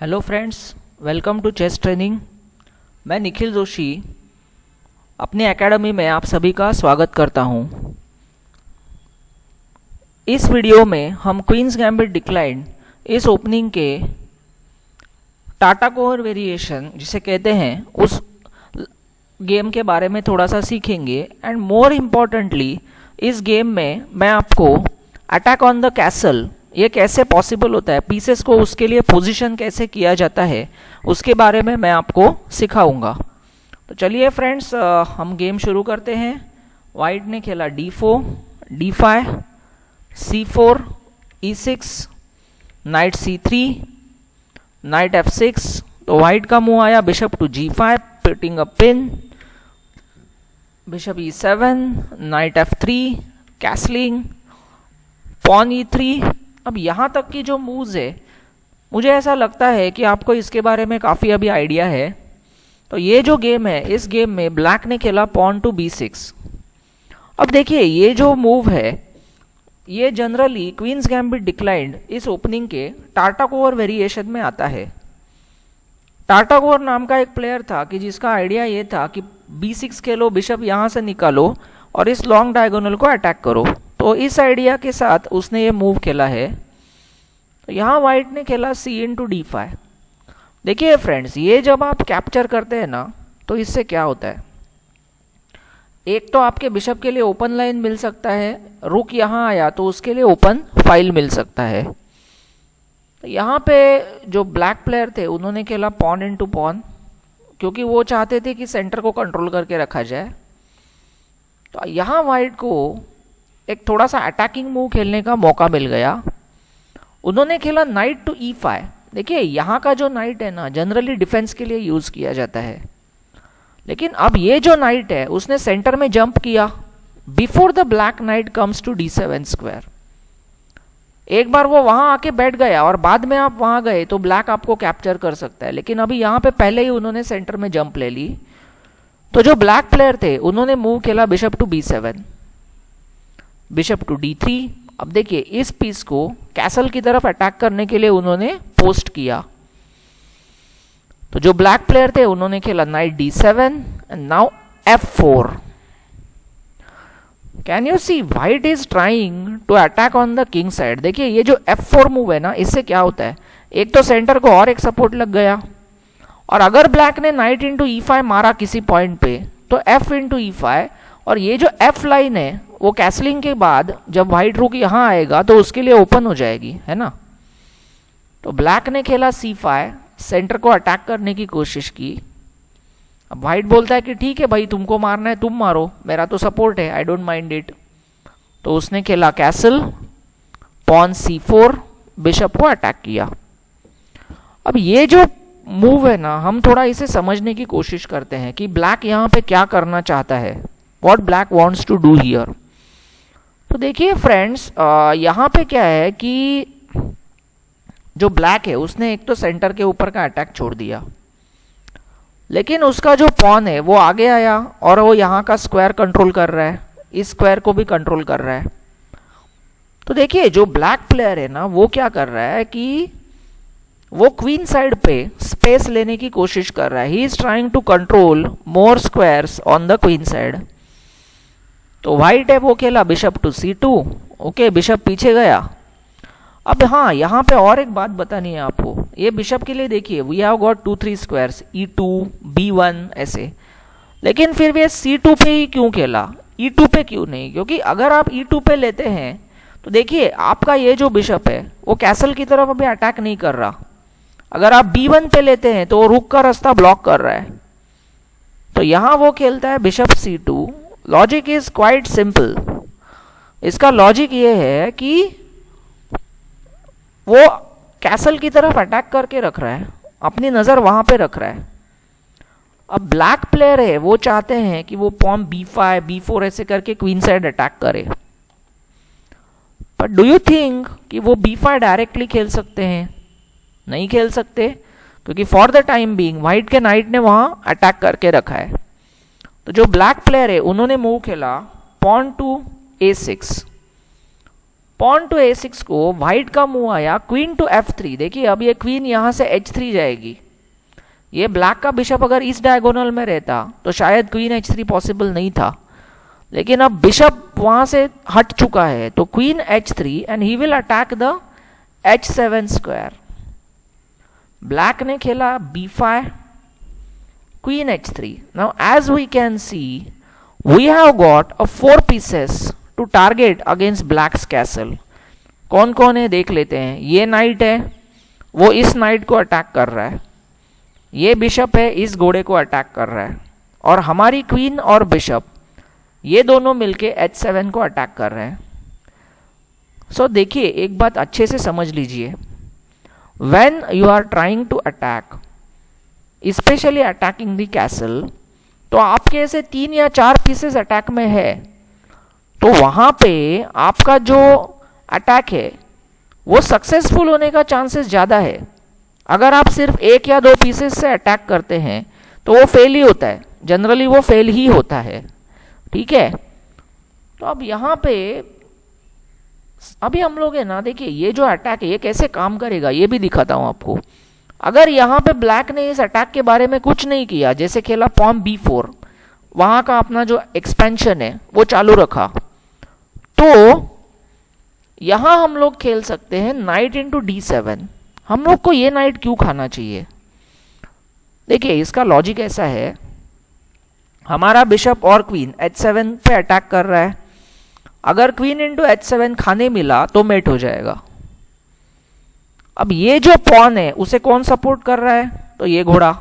Hello friends, welcome to chess training. मैं निखिल जोशी अपनी academy में आप सभी का स्वागत करता हूं। इस वीडियो में हम क्वींस गैम्बिट डिक्लाइन इस ओपनिंग के टाटा कोर वेरिएशन जिसे कहते हैं उस गेम के बारे में थोड़ा सा सीखेंगे। एंड मोर इम्पॉर्टेंटली इस गेम में मैं आपको अटैक ऑन द कैसल ये कैसे पॉसिबल होता है, पीसेस को उसके लिए पोजीशन कैसे किया जाता है, उसके बारे में मैं आपको सिखाऊंगा। तो चलिए फ्रेंड्स, हम गेम शुरू करते हैं। वाइट ने खेला D4, D5, C4, E6, night C3, night F6। तो वाइट का मुंह आया bishop to G5, pitting a pin, bishop E7, knight F3, castling, pawn E3। अब यहाँ तक की जो मूव्स है, मुझे ऐसा लगता है कि आपको इसके बारे में काफ़ी अभी आइडिया है। तो ये जो गेम है, इस गेम में ब्लैक ने खेला पॉन टू B6। अब देखिए, ये जो मूव है ये जनरली क्वींस गैम्बिट डिक्लाइंड इस ओपनिंग के टाटा कोर वेरिएशन में आता है। टाटा कोर नाम का एक प्लेयर था कि जिसका आइडिया ये था कि B6 खेलो, बिशप यहाँ से निकालो और इस लॉन्ग डायगोनल को अटैक करो। तो इस आइडिया के साथ उसने ये मूव खेला है। तो यहाँ वाइट ने खेला C इंटू D5। देखिए फ्रेंड्स, ये जब आप कैप्चर करते हैं ना, तो इससे क्या होता है, एक तो आपके बिशप के लिए ओपन लाइन मिल सकता है, रुक यहाँ आया तो उसके लिए ओपन फाइल मिल सकता है। तो यहाँ पे जो ब्लैक प्लेयर थे उन्होंने खेला पॉन इंटू पॉन, क्योंकि वो चाहते थे कि सेंटर को कंट्रोल करके रखा जाए। तो यहाँ वाइट को एक थोड़ा सा अटैकिंग मूव खेलने का मौका मिल गया। उन्होंने खेला नाइट टू E5। देखिए, यहाँ का जो नाइट है ना, जनरली डिफेंस के लिए यूज किया जाता है, लेकिन अब ये जो नाइट है उसने सेंटर में जंप किया before the black knight comes to D7 square. एक बार वो वहां आके बैठ गया और बाद में आप वहां गए तो ब्लैक आपको कैप्चर कर सकता है, लेकिन अभी यहाँ पे पहले ही उन्होंने सेंटर में जंप ले ली। तो जो ब्लैक प्लेयर थे उन्होंने मूव खेला bishop to B7, bishop to D3। अब देखिए, इस पीस को कैसल की तरफ अटैक करने के लिए उन्होंने पोस्ट किया। तो जो ब्लैक प्लेयर थे उन्होंने खेला knight D7 and now F4। Can you see white is trying to attack on the king side. देखिए, ये जो F4 मूव है ना, इससे क्या होता है, एक तो सेंटर को और एक सपोर्ट लग गया, और अगर ब्लैक ने नाइट इंटू E5 मारा किसी पॉइंट पे तो F इंटू E5, और ये जो F लाइन है वो कैसलिंग के बाद जब व्हाइट रुक यहाँ आएगा तो उसके लिए ओपन हो जाएगी, है ना। तो ब्लैक ने खेला C5, सेंटर को अटैक करने की कोशिश की। अब व्हाइट बोलता है कि ठीक है भाई, तुमको मारना है तुम मारो, मेरा तो सपोर्ट है, आई डोंट माइंड इट। तो उसने खेला कैसल, पॉन C4, बिशप को अटैक किया। अब ये जो मूव है ना, हम थोड़ा इसे समझने की कोशिश करते हैं कि ब्लैक यहाँ पे क्या करना चाहता है, what black wants to do here. तो देखिए फ्रेंड्स, यहाँ पे क्या है कि जो ब्लैक है उसने एक तो सेंटर के ऊपर का अटैक छोड़ दिया, लेकिन उसका जो पॉन है वो आगे आया और वो यहाँ का स्क्वायर कंट्रोल कर रहा है, इस स्क्वायर को भी कंट्रोल कर रहा है। तो देखिए, जो ब्लैक प्लेयर है ना, वो क्या कर रहा है कि वो क्वीन साइड पे स्पेस लेने की कोशिश कर रहा है। ही is trying to control more squares on the queen side. तो व्हाइट है वो खेला bishop to C2। Okay, bishop पीछे गया। अब हाँ, यहाँ पे और एक बात बतानी है आपको, ये बिशप के लिए देखिए, we have got 2-3 squares, E2, B1 ऐसे, लेकिन फिर भी C2 पे ही क्यों खेला, E2 पे क्यों नहीं? क्योंकि अगर आप E2 पे लेते हैं तो देखिए, आपका ये जो बिशप है वो कैसल की तरफ अभी अटैक नहीं कर रहा। अगर आप B1 पे लेते हैं तो वो रुक का रास्ता ब्लॉक कर रहा है। तो यहां वो खेलता है bishop C2। Logic is quite simple. इसका लॉजिक ये है कि वो कैसल की तरफ अटैक करके रख रहा है, अपनी नजर वहां पे रख रहा है। अब ब्लैक प्लेयर है वो चाहते हैं कि वो पॉन B5, B4 ऐसे करके क्वीन साइड अटैक करे। बट डू यू थिंक कि वो B5 डायरेक्टली खेल सकते हैं? नहीं खेल सकते, क्योंकि for the time being white के नाइट ने वहां अटैक करके रखा है। तो जो ब्लैक प्लेयर है उन्होंने मूव खेला pawn to A6। Pawn to A6 को व्हाइट का मूव आया क्वीन टू F3। देखिए अब ये क्वीन यहां से H3 जाएगी। ये ब्लैक का बिशप अगर इस डायगोनल में रहता तो शायद क्वीन H3 पॉसिबल नहीं था, लेकिन अब बिशप वहां से हट चुका है तो queen H3 and he will attack the H7 square. Black ने खेला B5, queen H3। Now as we can see we have got a 4 pieces to target against black's castle. कौन कौन है देख लेते हैं। ये नाइट है, वो इस नाइट को अटैक कर रहा है। ये बिशप है, इस घोड़े को अटैक कर रहा है। और हमारी क्वीन और बिशप ये दोनों मिलके H7 को अटैक कर रहे हैं। सो देखिए एक बात अच्छे से समझ लीजिए, when you are trying to attack, specially attacking the castle, तो आपके ऐसे 3 या 4 पीसेस अटैक में है तो वहां पे आपका जो अटैक है वो सक्सेसफुल होने का चांसेस ज्यादा है। अगर आप सिर्फ 1 या 2 पीसेस से अटैक करते हैं तो वो फेल ही होता है, जनरली वो फेल ही होता है। ठीक है, तो अब यहां पे अभी हम लोग है ना, देखिए ये जो अटैक है ये कैसे काम करेगा ये भी दिखाता हूं आपको। अगर यहां पे ब्लैक ने इस अटैक के बारे में कुछ नहीं किया, जैसे खेला पॉन B4, वहां का अपना जो एक्सपेंशन है वो चालू रखा, तो यहां हम लोग खेल सकते हैं नाइट इंटू D7। हम लोग को ये नाइट क्यों खाना चाहिए? देखिए इसका लॉजिक ऐसा है, हमारा बिशप और क्वीन H7 पे अटैक कर रहा है। अगर क्वीन इंटू H7 खाने मिला तो मेट हो जाएगा। अब ये जो पॉन है उसे कौन सपोर्ट कर रहा है? तो ये घोड़ा,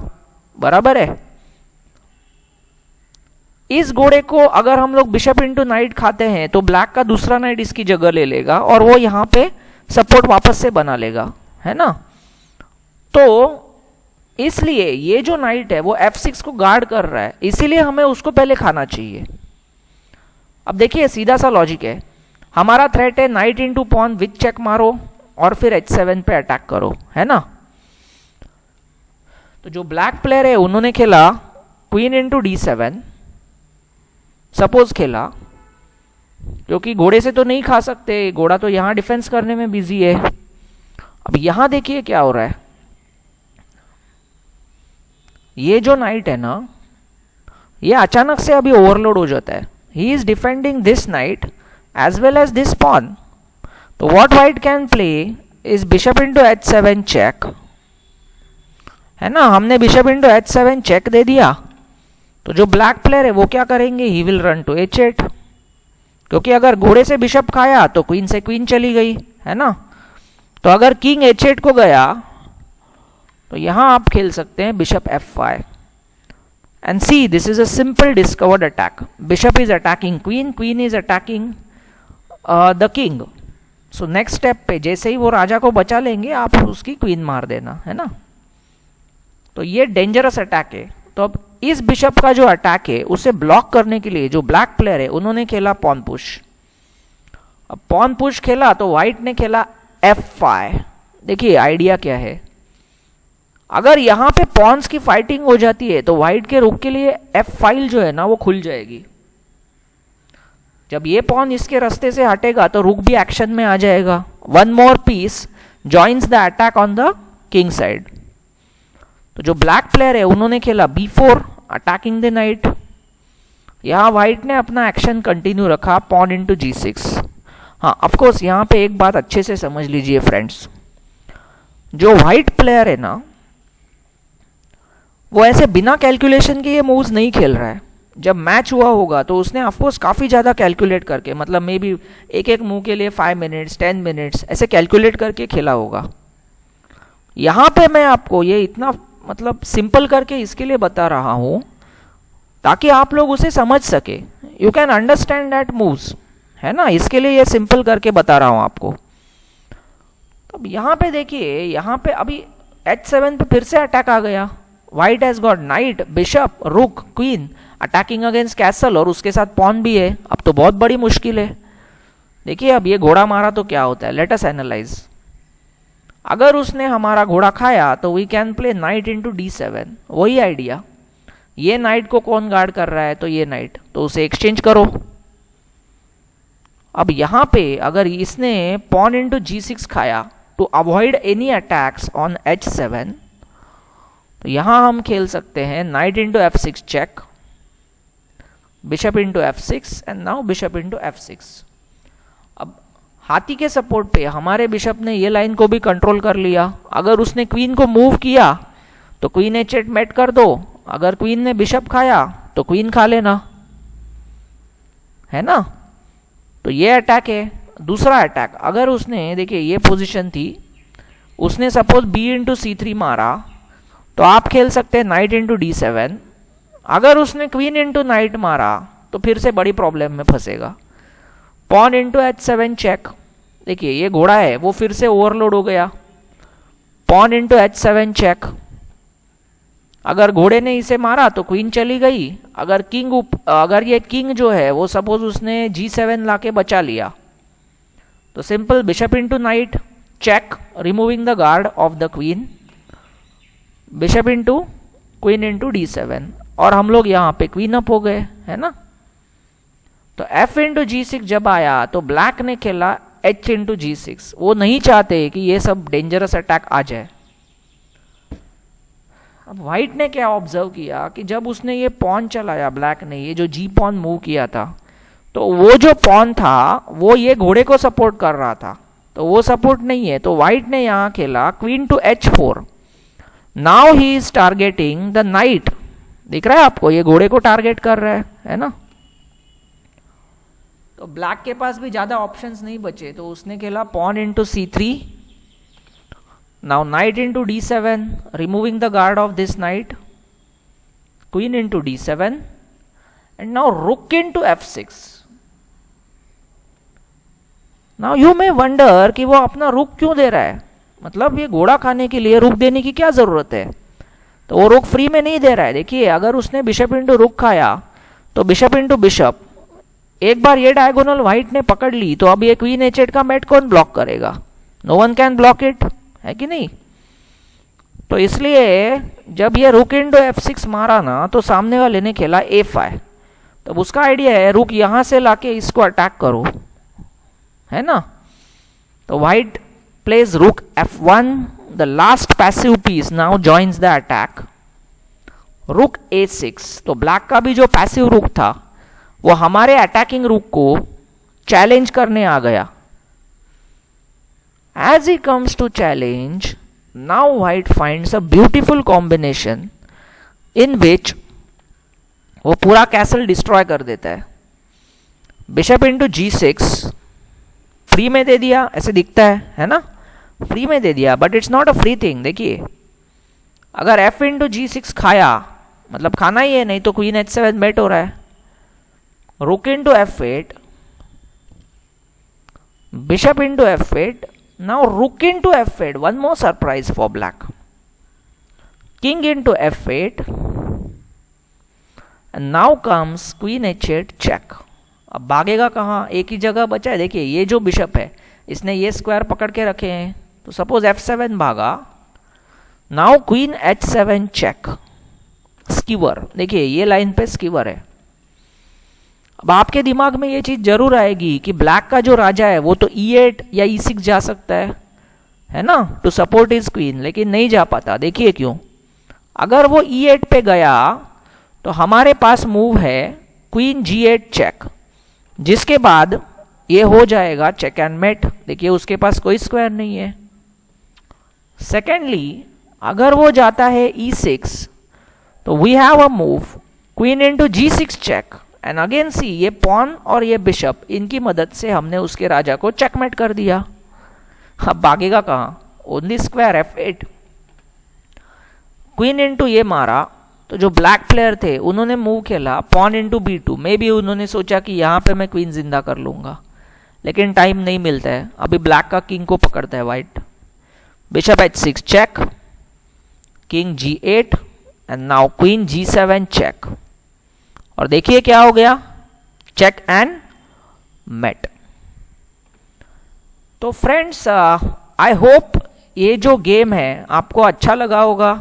बराबर है। इस घोड़े को अगर हम लोग बिशप इंटू नाइट खाते हैं तो ब्लैक का दूसरा नाइट इसकी जगह ले लेगा और वो यहां पे सपोर्ट वापस से बना लेगा, है ना। तो इसलिए ये जो नाइट है वो F6 को गार्ड कर रहा है, इसीलिए हमें उसको पहले खाना चाहिए। अब देखिए सीधा सा लॉजिक है, हमारा थ्रेट है knight into pawn with check मारो और फिर H7 पे अटैक करो, है ना। तो जो ब्लैक प्लेयर है उन्होंने खेला क्वीन इंटू D7, सपोज खेला, क्योंकि घोड़े से तो नहीं खा सकते, घोड़ा तो यहां डिफेंस करने में बिजी है। अब यहां देखिए क्या हो रहा है, ये जो नाइट है ना ये अचानक से अभी ओवरलोड हो जाता है। ही is defending this knight as well as this pawn. तो what white can play is bishop into H7 check, है ना। हमने बिशप इंटू H7 चेक दे दिया, तो जो ब्लैक प्लेयर है वो क्या करेंगे, he will run to H8, क्योंकि अगर घोड़े से बिशप खाया तो क्वीन से क्वीन चली गई, है ना। तो अगर किंग H8 को गया तो यहां आप खेल सकते हैं bishop F5 and see this is a simple discovered attack. Bishop is attacking queen, queen is attacking the king. So next step पे जैसे ही वो राजा को बचा लेंगे आप उसकी क्वीन मार देना, है ना। तो ये डेंजरस अटैक है। तो अब इस बिशप का जो अटैक है उसे ब्लॉक करने के लिए जो ब्लैक प्लेयर है उन्होंने खेला पॉन पुश। अब पॉन पुश खेला तो व्हाइट ने खेला F5। देखिए आइडिया क्या है, अगर यहां पे पॉन्स की फाइटिंग हो जाती है तो व्हाइट के रुक के लिए F जो है ना वो खुल जाएगी। जब ये पॉन इसके रास्ते से हटेगा तो रुक भी एक्शन में आ जाएगा। One more piece joins the attack on the king side. तो जो ब्लैक प्लेयर है उन्होंने खेला B4 अटैकिंग द नाइट। यहां व्हाइट ने अपना एक्शन कंटिन्यू रखा पॉन इंटू G6। हाँ ऑफ कोर्स यहां पे एक बात अच्छे से समझ लीजिए फ्रेंड्स, जो व्हाइट प्लेयर है ना वो ऐसे बिना कैलकुलेशन के ये मूव्स नहीं खेल रहा है। जब मैच हुआ होगा तो उसने ऑफकोर्स काफी ज्यादा कैलकुलेट करके, मतलब मे बी एक एक मूव के लिए 5 मिनट्स 10 मिनट्स ऐसे कैलकुलेट करके खेला होगा। यहां पे मैं आपको ये इतना मतलब सिंपल करके इसके लिए बता रहा हूं ताकि आप लोग उसे समझ सके, you can understand that moves, है ना। इसके लिए ये सिंपल करके बता रहा हूं आपको। तो यहां पे देखिए, यहां पे अभी H7 पे फिर से अटैक आ गया। White has got night, bishop, रुक, क्वीन अटैकिंग अगेंस्ट कैसल और उसके साथ पॉन भी है। अब तो बहुत बड़ी मुश्किल है। देखिए अब ये घोड़ा मारा तो क्या होता है, लेट अस एनालाइज। अगर उसने हमारा घोड़ा खाया तो we can play knight into D7। वही आइडिया, ये नाइट को कौन गार्ड कर रहा है, तो ये नाइट, तो उसे एक्सचेंज करो। अब यहाँ पे अगर इसने पॉन इंटू G6 खाया to avoid any attacks on H7, तो यहाँ हम खेल सकते हैं knight into F6 check, bishop into F6 and now bishop into F6। अब हाथी के सपोर्ट पे हमारे बिशप ने ये लाइन को भी कंट्रोल कर लिया। अगर उसने क्वीन को मूव किया तो क्वीन H8 मेट कर दो, अगर क्वीन ने बिशप खाया तो क्वीन खा लेना, है ना। तो ये अटैक है। दूसरा अटैक, अगर उसने, देखिए ये पोजीशन थी, उसने सपोज B इंटू C3 मारा, तो आप खेल सकते हैं नाइट इंटू D7। अगर उसने क्वीन इंटू नाइट मारा तो फिर से बड़ी प्रॉब्लम में फंसेगा। पॉन इंटू H7 चेक, देखिए ये घोड़ा है वो फिर से ओवरलोड हो गया। पॉन इंटू H7 चेक, अगर घोड़े ने इसे मारा तो क्वीन चली गई। अगर ये किंग जो है वो सपोज उसने G7 लाके बचा लिया, तो simple bishop into knight check, removing the guard of the queen, bishop into queen into D7, और हम लोग यहाँ पे क्वीन अप हो गए, है ना। तो F इंटू G6 जब आया तो ब्लैक ने खेला H इंटू G6। वो नहीं चाहते कि ये सब डेंजरस अटैक आ जाए। अब व्हाइट ने क्या ऑब्जर्व किया कि जब उसने ये पॉन चलाया, ब्लैक ने ये जो G पॉन मूव किया था, तो वो जो पॉन था वो ये घोड़े को सपोर्ट कर रहा था, तो वो सपोर्ट नहीं है। तो व्हाइट ने यहाँ खेला queen to H4। Now he is targeting the knight, दिख रहा है आपको, ये घोड़े को टारगेट कर रहा है ना। तो ब्लैक के पास भी ज्यादा ऑप्शंस नहीं बचे, तो उसने खेला pawn into C3, now knight into D7, removing the guard of this knight, queen into D7 and now rook into F6। Now you may wonder कि वो अपना रुक क्यों दे रहा है, मतलब ये घोड़ा खाने के लिए रुक देने की क्या जरूरत है। तो वो रुक फ्री में नहीं दे रहा है। देखिए अगर उसने बिशप इंटू रुक खाया तो बिशप इंटू बिशप, एक बार ये डायगोनल व्हाइट ने पकड़ ली तो अब ये क्वीन H8 का मेट कौन ब्लॉक करेगा, no one can block it, है कि नहीं। तो इसलिए जब ये रुक इंटू F6 मारा ना तो सामने वाले ने खेला A5। तब उसका आइडिया है रुक यहां से लाके इसको अटैक करो, है ना। तो white plays rook F1, the last passive piece now joins the attack, rook A6। तो ब्लैक का भी जो पैसिव रुक था वो हमारे अटैकिंग रुक को चैलेंज करने आ गया। As he comes to challenge, now white finds a beautiful combination in which वो पूरा कैसल डिस्ट्रॉय कर देता है। बिशप इंटू G6 फ्री में दे दिया, ऐसे दिखता है ना, फ्री में दे दिया, but it's not a free thing. देखिए अगर F इंटू G6 खाया, मतलब खाना ही है, नहीं तो क्वीन H7 मेट हो रहा है। Rook into F8, bishop into F8, now rook into F8, one more surprise for black, king into F8 and now comes queen H8 check. अब भागेगा कहाँ, एक ही जगह बचा है। देखिए ये जो बिशप है इसने ये स्क्वायर पकड़ के रखे हैं, तो सपोज F7 भागा, now queen H7 check, skewer, देखिए ये लाइन पे स्कीवर है। अब आपके दिमाग में ये चीज जरूर आएगी कि ब्लैक का जो राजा है वो तो E8 या E6 जा सकता है ना, टू सपोर्ट हिज क्वीन, लेकिन नहीं जा पाता। देखिए क्यों, अगर वो E8 पे गया तो हमारे पास मूव है क्वीन G8 चेक, जिसके बाद ये हो जाएगा चेक एंड मेट। देखिए उसके पास कोई स्क्वायर नहीं है। सेकेंडली अगर वो जाता है E6 तो we have a move queen into G6 check, and again see ये पॉन और ये बिशप, इनकी मदद से हमने उसके राजा को चेकमेट कर दिया। अब भागेगा कहाँ, only square F8। Queen into ये मारा तो जो ब्लैक प्लेयर थे उन्होंने मूव खेला पॉन इंटू B2। मे भी उन्होंने सोचा कि यहाँ पे मैं क्वीन जिंदा कर लूंगा, लेकिन टाइम नहीं मिलता है। अभी ब्लैक का किंग को पकड़ता है white, bishop H6 check, king G8 and now queen G7 check, और देखिए क्या हो गया, चेक एंड मेट। तो फ्रेंड्स आई होप ये जो गेम है आपको अच्छा लगा होगा।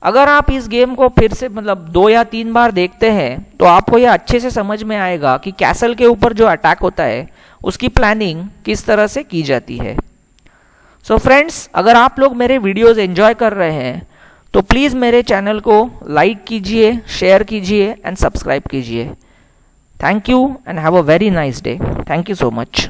अगर आप इस गेम को फिर से मतलब 2 या 3 बार देखते हैं तो आपको यह अच्छे से समझ में आएगा कि कैसल के ऊपर जो अटैक होता है उसकी प्लानिंग किस तरह से की जाती है। सो फ्रेंड्स, अगर आप लोग मेरे वीडियोस एंजॉय कर रहे हैं तो प्लीज़ मेरे चैनल को लाइक कीजिए, शेयर कीजिए एंड सब्सक्राइब कीजिए। Thank you and have a very nice day. Thank you so much.